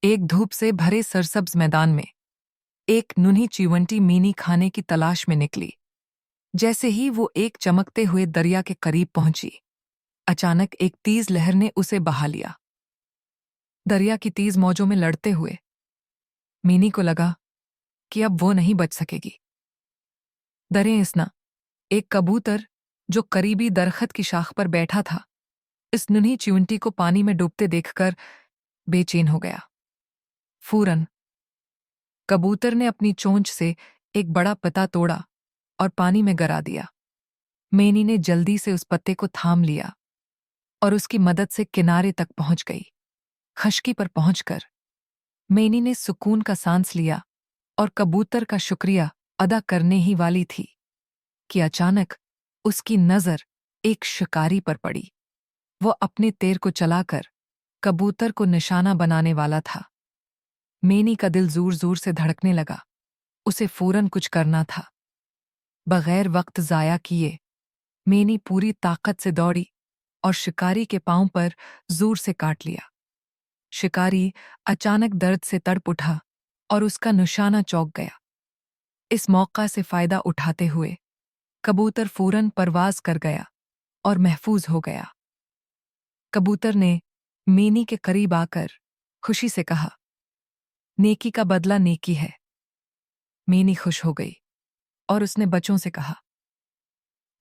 एक धूप से भरे सरसब्ज मैदान में एक नन्ही चीवंटी मीनी खाने की तलाश में निकली। जैसे ही वो एक चमकते हुए दरिया के करीब पहुंची, अचानक एक तेज लहर ने उसे बहा लिया। दरिया की तेज मौजों में लड़ते हुए मीनी को लगा कि अब वो नहीं बच सकेगी। दरें इसना, एक कबूतर जो करीबी दरख्त की शाख पर बैठा था, इस नन्ही चिवंटी को पानी में डूबते देखकर बेचैन हो गया। फूरन कबूतर ने अपनी चोंच से एक बड़ा पत्ता तोड़ा और पानी में गिरा दिया। मेनी ने जल्दी से उस पत्ते को थाम लिया और उसकी मदद से किनारे तक पहुंच गई। खश्की पर पहुंचकर मेनी ने सुकून का सांस लिया और कबूतर का शुक्रिया अदा करने ही वाली थी कि अचानक उसकी नजर एक शिकारी पर पड़ी। वो अपने तीर को चलाकर कबूतर को निशाना बनाने वाला था। मेनी का दिल जोर जोर से धड़कने लगा। उसे फौरन कुछ करना था। बगैर वक्त जाया किए मेनी पूरी ताकत से दौड़ी और शिकारी के पांव पर जोर से काट लिया। शिकारी अचानक दर्द से तड़प उठा और उसका निशाना चौंक गया। इस मौका से फायदा उठाते हुए कबूतर फौरन परवाज कर गया और महफूज हो गया। कबूतर ने मेनी के करीब आकर खुशी से कहा, नेकी का बदला नेकी है। मेनी खुश हो गई और उसने बच्चों से कहा,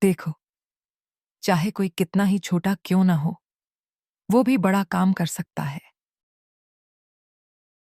देखो, चाहे कोई कितना ही छोटा क्यों ना हो, वो भी बड़ा काम कर सकता है।